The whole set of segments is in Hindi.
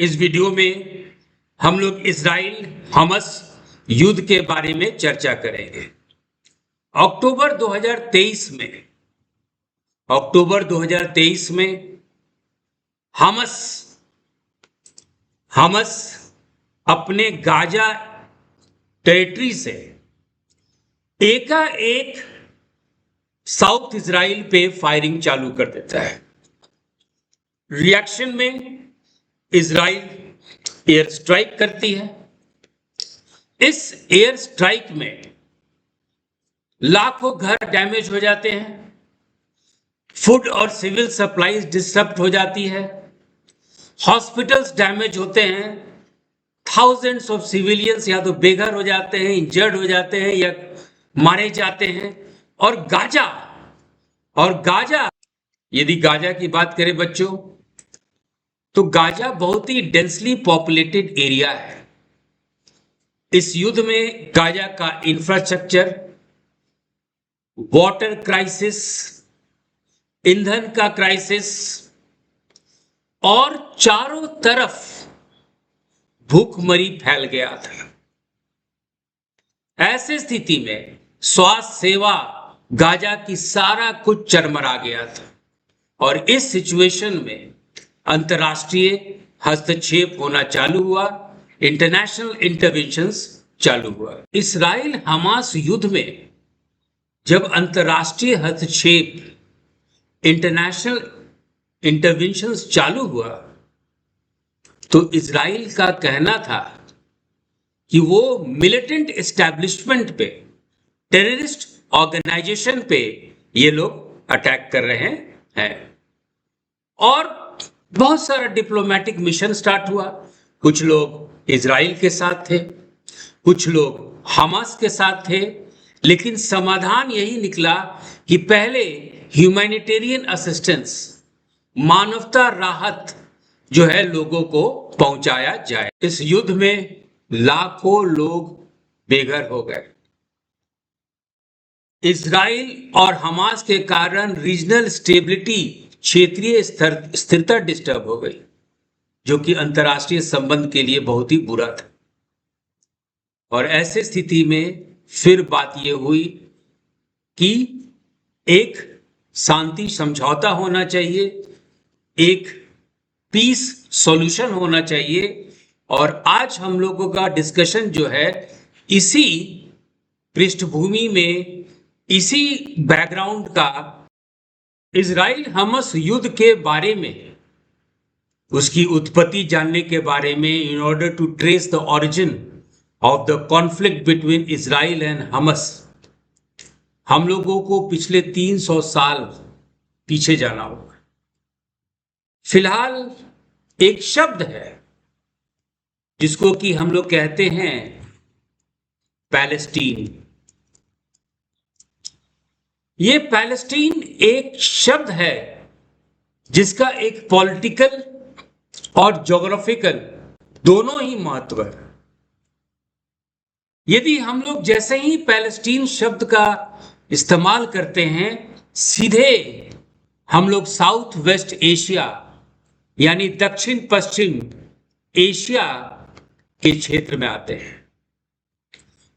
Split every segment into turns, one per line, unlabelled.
इस वीडियो में हम लोग इजराइल हमास युद्ध के बारे में चर्चा करेंगे। अक्टूबर 2023 में हमास अपने गाजा टेरिटरी से एकाएक साउथ इजराइल पे फायरिंग चालू कर देता है। रिएक्शन में इजराइल एयर स्ट्राइक करती है। इस एयर स्ट्राइक में लाखों घर डैमेज हो जाते हैं, फूड और सिविल सप्लाईज डिस्टर्ब हो जाती है, हॉस्पिटल्स डैमेज होते हैं, थाउजेंड्स ऑफ सिविलियंस या तो बेघर हो जाते हैं, इंजर्ड हो जाते हैं या मारे जाते हैं। और गाजा यदि गाजा की बात करें बच्चों, तो गाजा बहुत ही डेंसली पॉपुलेटेड एरिया है। इस युद्ध में गाजा का इंफ्रास्ट्रक्चर, वाटर क्राइसिस, ईंधन का क्राइसिस और चारों तरफ भूखमरी फैल गया था। ऐसी स्थिति में स्वास्थ्य सेवा गाजा की सारा कुछ चरमरा गया था और इस सिचुएशन में अंतर्राष्ट्रीय हस्तक्षेप होना चालू हुआ, इंटरनेशनल इंटरवेंशंस चालू हुआ। इजराइल हमास युद्ध में जब अंतर्राष्ट्रीय हस्तक्षेप, इंटरनेशनल इंटरवेंशंस चालू हुआ तो इजराइल का कहना था कि वो मिलिटेंट एस्टैब्लिशमेंट पे, टेररिस्ट ऑर्गेनाइजेशन पे ये लोग अटैक कर रहे हैं। और बहुत सारा डिप्लोमेटिक मिशन स्टार्ट हुआ। कुछ लोग इजराइल के साथ थे, कुछ लोग हमास के साथ थे, लेकिन समाधान यही निकला कि पहले ह्यूमैनिटेरियन असिस्टेंस, मानवता राहत जो है लोगों को पहुंचाया जाए। इस युद्ध में लाखों लोग बेघर हो गए। इजराइल और हमास के कारण रीजनल स्टेबिलिटी, क्षेत्रीय स्थिरता डिस्टर्ब हो गई, जो कि अंतर्राष्ट्रीय संबंध के लिए बहुत ही बुरा था। और ऐसे स्थिति में फिर बात यह हुई कि एक शांति समझौता होना चाहिए, एक पीस सॉल्यूशन होना चाहिए। और आज हम लोगों का डिस्कशन जो है इसी पृष्ठभूमि में, इसी बैकग्राउंड का, इजराइल हमास युद्ध के बारे में, उसकी उत्पत्ति जानने के बारे में, in order to trace the origin of the conflict between Israel and Hamas, हम लोगों को पिछले 300 साल पीछे जाना होगा। फिलहाल एक शब्द है जिसको कि हम लोग कहते हैं पैलेस्टीन। ये पैलेस्टीन एक शब्द है जिसका एक पॉलिटिकल और ज्योग्राफिकल दोनों ही महत्व है। यदि हम लोग जैसे ही पैलेस्टीन शब्द का इस्तेमाल करते हैं, सीधे हम लोग साउथ वेस्ट एशिया यानी दक्षिण पश्चिम एशिया के क्षेत्र में आते हैं।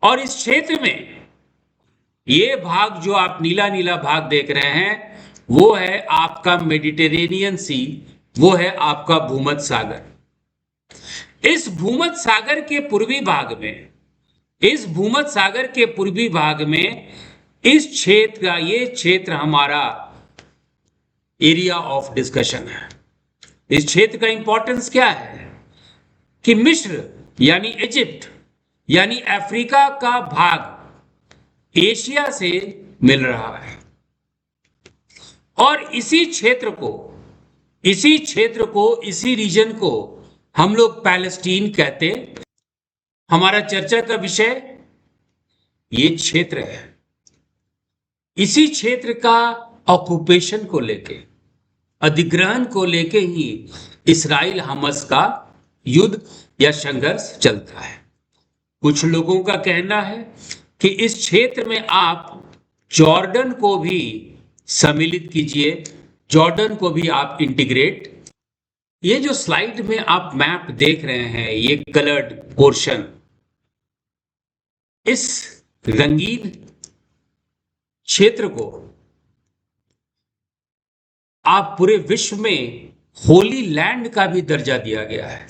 और इस क्षेत्र में ये भाग जो आप नीला नीला भाग देख रहे हैं, वो है आपका मेडिटेरेनियन सी, वो है आपका भूमध्य सागर। इस भूमध्य सागर के पूर्वी भाग में, इस क्षेत्र का, ये क्षेत्र हमारा एरिया ऑफ डिस्कशन है। इस क्षेत्र का इंपॉर्टेंस क्या है कि मिस्र यानी इजिप्ट यानी अफ्रीका का भाग एशिया से मिल रहा है। और इसी रीजन को हम लोग पैलेस्टीन कहते हैं। हमारा चर्चा का विषय ये क्षेत्र है। इसी क्षेत्र का ऑक्यूपेशन को लेके, अधिग्रहण को लेके ही इजराइल हमास का युद्ध या संघर्ष चलता है। कुछ लोगों का कहना है कि इस क्षेत्र में आप जॉर्डन को भी सम्मिलित कीजिए, जॉर्डन को भी आप इंटीग्रेट ये जो स्लाइड में आप मैप देख रहे हैं, ये कलर्ड पोर्शन, इस रंगीन क्षेत्र को आप पूरे विश्व में होली लैंड का भी दर्जा दिया गया है,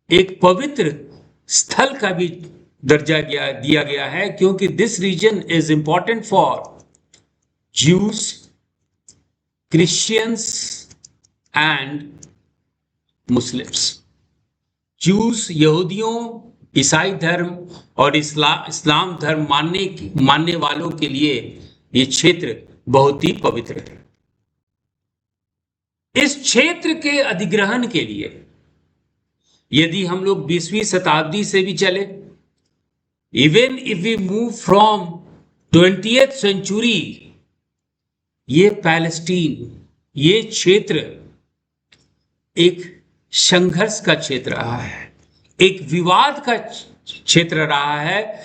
एक पवित्र स्थल का भी दर्जा दिया गया है, क्योंकि this region is important for Jews, Christians and Muslims. Jews यहूदियों, ईसाई धर्म और इस्लाम धर्म मानने वालों के लिए ये क्षेत्र बहुत ही पवित्र है। इस क्षेत्र के अधिग्रहण के लिए यदि हम लोग 20वीं शताब्दी से भी चले, even if we move from 20th century, ये पैलेस्टीन, ये क्षेत्र एक संघर्ष का क्षेत्र रहा है, एक विवाद का क्षेत्र रहा है,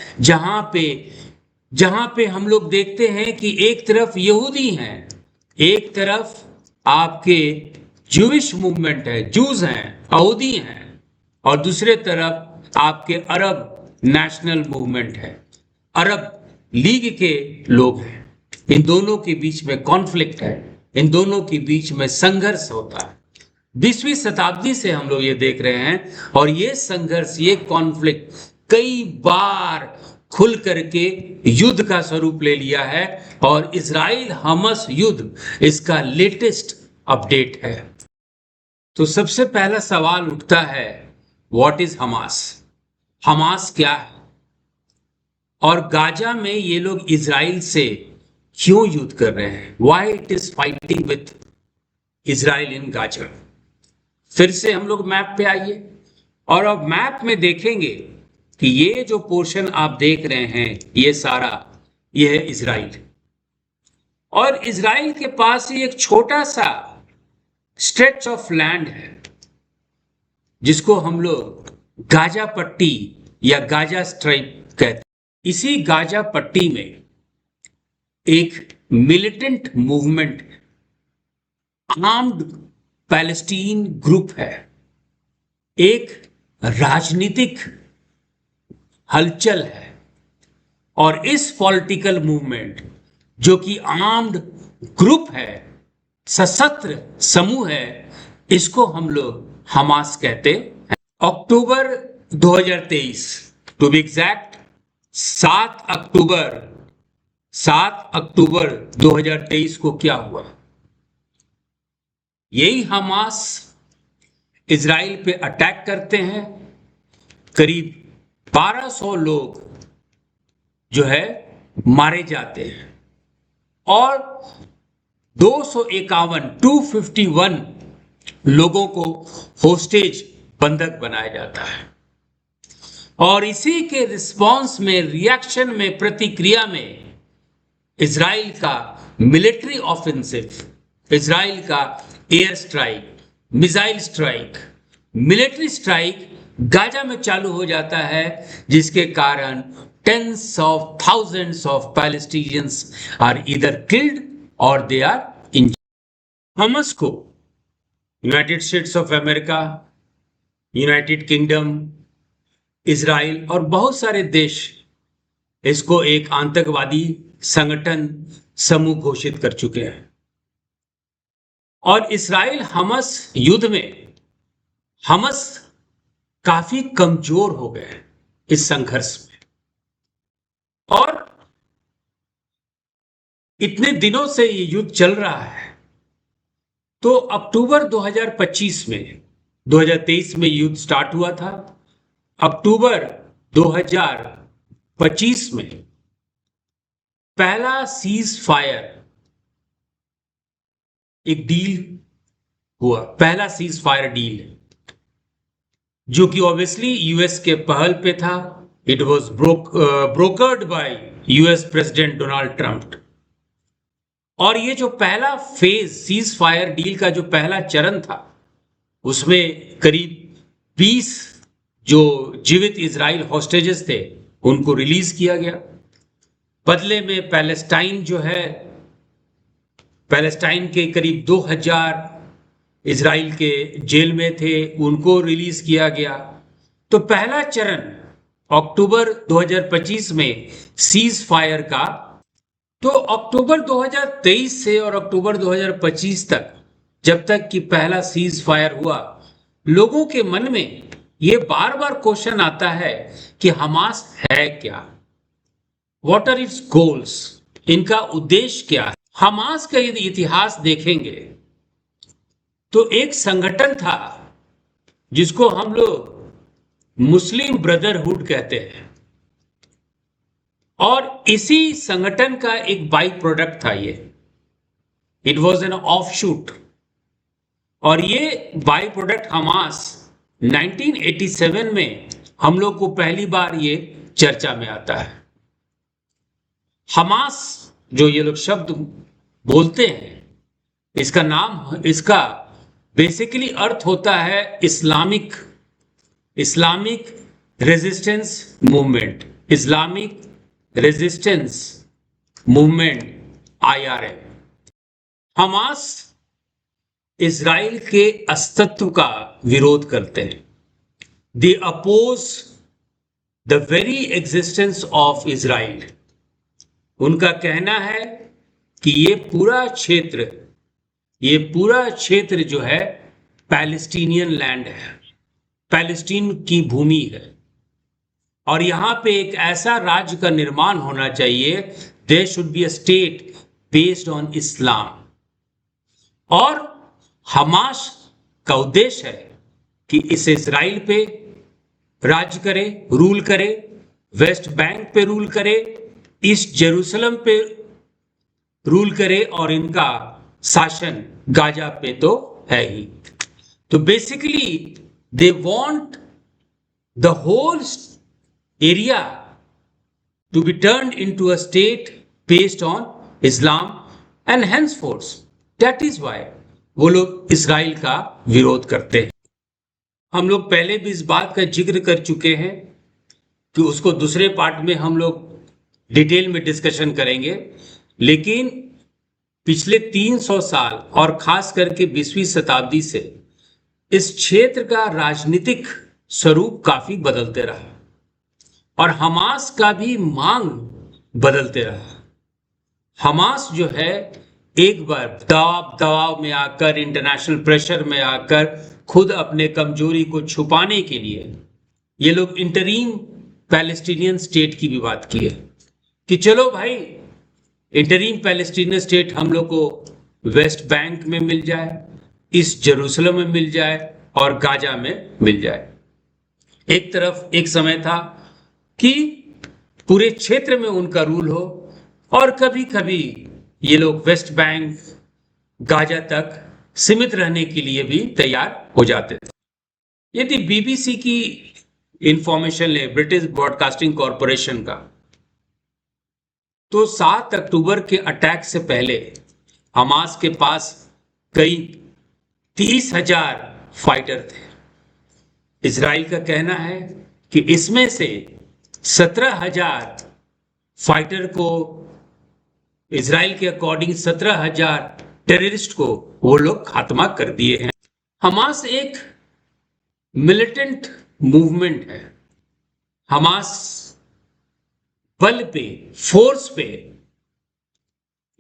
जहां पे हम लोग देखते हैं कि एक तरफ यहूदी हैं, एक तरफ आपके जूविश मूवमेंट है, जूज हैं, यहूदी हैं, और दूसरे तरफ आपके अरब नेशनल मूवमेंट है, अरब लीग के लोग हैं। इन दोनों के बीच में कॉन्फ्लिक्ट है, इन दोनों के बीच में संघर्ष होता है। 20वीं शताब्दी से हम लोग ये देख रहे हैं, और ये संघर्ष, ये कॉन्फ्लिक्ट कई बार खुल करके युद्ध का स्वरूप ले लिया है, और इजराइल हमास युद्ध इसका लेटेस्ट अपडेट है। तो सबसे पहला सवाल उठता है, व्हाट इज हमास? हमास क्या है, और गाजा में ये लोग इजराइल से क्यों युद्ध कर रहे हैं? Why it is fighting with Israel in Gaza? फिर से हम लोग मैप पे आइए, और अब मैप में देखेंगे कि ये जो पोर्शन आप देख रहे हैं, ये सारा, ये है इजराइल, और इजराइल के पास ही एक छोटा सा स्ट्रेच ऑफ लैंड है, जिसको हम लोग गाजा पट्टी या गाजा स्ट्राइप कहते हैं। इसी गाजा पट्टी में एक militant movement, armed Palestine group है, एक राजनीतिक हलचल है, और इस पॉलिटिकल मूवमेंट जो कि आर्म्ड ग्रुप है, सशस्त्र समूह है, इसको हम लोग हमास कहते हैं। अक्टूबर 2023, टू बी एग्जैक्ट 7 अक्टूबर 2023 को क्या हुआ? यही हमास इजराइल पे अटैक करते हैं, करीब 1200 लोग जो है मारे जाते हैं, और 251 लोगों को होस्टेज, बंधक बनाया जाता है। और इसी के रिस्पांस में, रिएक्शन में, प्रतिक्रिया में इजराइल का मिलिट्री ऑफेंसिव, इजराइल का air strike, missile strike, military strike Gaza में चालू हो जाता है, जिसके कारण tens of thousands of Palestinians are either killed और दे आर इंजर्ड। हमास को United States of America, United Kingdom, Israel और बहुत सारे देश इसको एक आतंकवादी संगठन समूह घोषित कर चुके हैं। और इजराइल हमास युद्ध में हमास काफी कमजोर हो गए इस संघर्ष में, और इतने दिनों से ये युद्ध चल रहा है। तो अक्टूबर 2025 में, 2023 में युद्ध स्टार्ट हुआ था। अक्टूबर 2025 में पहला सीज फायर एक डील हुआ, पहला सीज फायर डील, जो कि ऑब्वियसली यूएस के पहल पे था। It was brokered bye US president Donald Trump. और ये जो पहला फेज सीज फायर डील का जो पहला चरण था, उसमें करीब 20 जो जीवित इजराइल हॉस्टेजेस थे उनको रिलीज किया गया। बदले में पैलेस्टाइन जो है, पैलेस्टाइन के करीब 2000 इजराइल के जेल में थे उनको रिलीज किया गया। तो पहला चरण अक्टूबर 2025 में सीज फायर का। तो अक्टूबर 2023 से और अक्टूबर 2025 तक, जब तक कि पहला सीज फायर हुआ, लोगों के मन में ये बार बार क्वेश्चन आता है कि हमास है क्या, व्हाट आर इट्स गोल्स, इनका उद्देश्य क्या है। हमास का यदि इतिहास देखेंगे तो एक संगठन था जिसको हम लोग मुस्लिम ब्रदरहुड कहते हैं, और इसी संगठन का एक बाई प्रोडक्ट था ये, इट वॉज एन ऑफशूट। और ये बाई प्रोडक्ट हमास 1987 में हम लोग को पहली बार ये चर्चा में आता है। हमास जो ये लोग शब्द बोलते हैं, इसका बेसिकली अर्थ होता है Islamic resistance movement, Islamic resistance movement, IRM। Hamas Israel के अस्तित्व का विरोध करते हैं। They oppose the very existence of Israel. उनका कहना है कि ये पूरा क्षेत्र जो है पैलेस्टीनियन लैंड है, पैलेस्टीन की भूमि है, और यहां पे एक ऐसा राज्य का निर्माण होना चाहिए, there should be a state based on Islam. और हमास का उद्देश्य है कि इस इजराइल पे राज्य करे, रूल करे, वेस्ट बैंक पे रूल करे, ईस्ट जेरूसलम पे रूल करे, और इनका शासन गाजा पे तो है ही। तो basically they want the whole area to be turned into a state based on Islam, and henceforth that is why वो लोग इजराइल का विरोध करते हैं। हम लोग पहले भी इस बात का जिक्र कर चुके हैं कि उसको दूसरे पार्ट में हम लोग डिटेल में डिस्कशन करेंगे, लेकिन पिछले 300 साल और खास करके 20वीं शताब्दी से इस क्षेत्र का राजनीतिक स्वरूप काफी बदलते रहा, और हमास का भी मांग बदलते रहा। हमास जो है एक बार दबाव में आकर, इंटरनेशनल प्रेशर में आकर, खुद अपने कमजोरी को छुपाने के लिए ये लोग इंटरीम पैलेस्टीनियन स्टेट की भी बात की है कि चलो भाई इंटरीम पैलेस्टीनियन स्टेट हम लोग को वेस्ट बैंक में मिल जाए, ईस्ट जेरूसलम में मिल जाए, और गाजा में मिल जाए। एक तरफ एक समय था कि पूरे क्षेत्र में उनका रूल हो, और कभी कभी ये लोग वेस्ट बैंक, गाजा तक सीमित रहने के लिए भी तैयार हो जाते थे। यदि BBC की इंफॉर्मेशन ले, ब्रिटिश ब्रॉडकास्टिंग कॉरपोरेशन का, तो 7 अक्टूबर के अटैक से पहले हमास के पास कई 30,000 फाइटर थे। इजराइल का कहना है कि इसमें से 17,000 फाइटर को, इजराइल के अकॉर्डिंग 17,000 टेररिस्ट को वो लोग खात्मा कर दिए हैं। हमास एक मिलिटेंट मूवमेंट है। हमास बल पे, फोर्स पे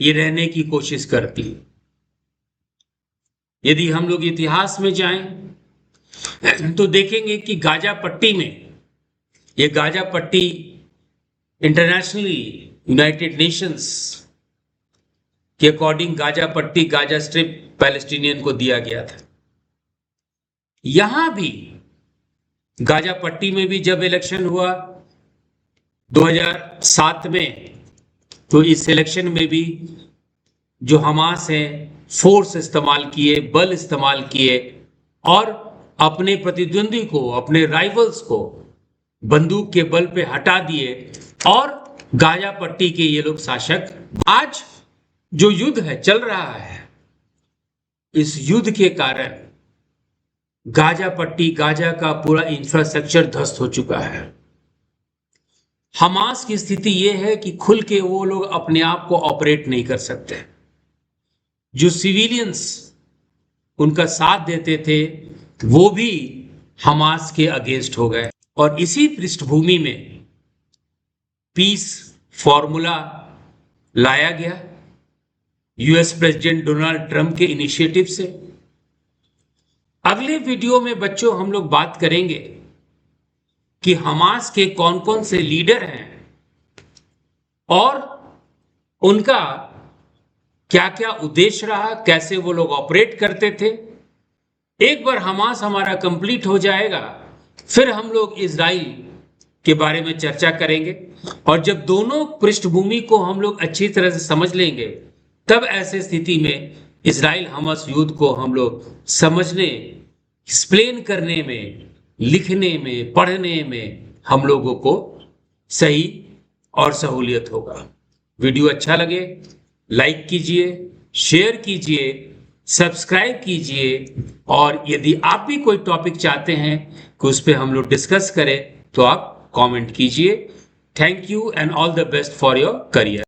ये रहने की कोशिश करती है। यदि हम लोग इतिहास में जाएं तो देखेंगे कि गाजा पट्टी में, ये गाजा पट्टी इंटरनेशनली यूनाइटेड नेशंस के अकॉर्डिंग गाजा पट्टी, गाजा स्ट्रिप पैलेस्टीनियन को दिया गया था। यहां भी गाजा पट्टी में भी जब इलेक्शन हुआ 2007 में, तो इस इलेक्शन में भी जो हमास है फोर्स इस्तेमाल किए, बल इस्तेमाल किए, और अपने प्रतिद्वंदी को, अपने राइवल्स को बंदूक के बल पे हटा दिए, और गाजा पट्टी के ये लोग शासक। आज जो युद्ध है चल रहा है, इस युद्ध के कारण गाजा पट्टी, गाजा का पूरा इंफ्रास्ट्रक्चर ध्वस्त हो चुका है। हमास की स्थिति यह है कि खुल के वो लोग अपने आप को ऑपरेट नहीं कर सकते। जो सिविलियंस उनका साथ देते थे वो भी हमास के अगेंस्ट हो गए। और इसी पृष्ठभूमि में पीस फॉर्मूला लाया गया यूएस प्रेसिडेंट डोनाल्ड ट्रंप के इनिशिएटिव से। अगले वीडियो में बच्चों हम लोग बात करेंगे कि हमास के कौन कौन से लीडर हैं और उनका क्या क्या उद्देश्य रहा, कैसे वो लोग ऑपरेट करते थे। एक बार हमास हमारा कंप्लीट हो जाएगा फिर हम लोग इजराइल के बारे में चर्चा करेंगे। और जब दोनों पृष्ठभूमि को हम लोग अच्छी तरह से समझ लेंगे तब ऐसे स्थिति में इजराइल हमास युद्ध को हम लोग समझने, एक्सप्लेन करने में, लिखने में, पढ़ने में हम लोगों को सही और सहूलियत होगा। वीडियो अच्छा लगे लाइक कीजिए, शेयर कीजिए, सब्सक्राइब कीजिए और यदि आप भी कोई टॉपिक चाहते हैं कि उस पर हम लोग डिस्कस करें तो आप कमेंट कीजिए। Thank you and all the best for your career.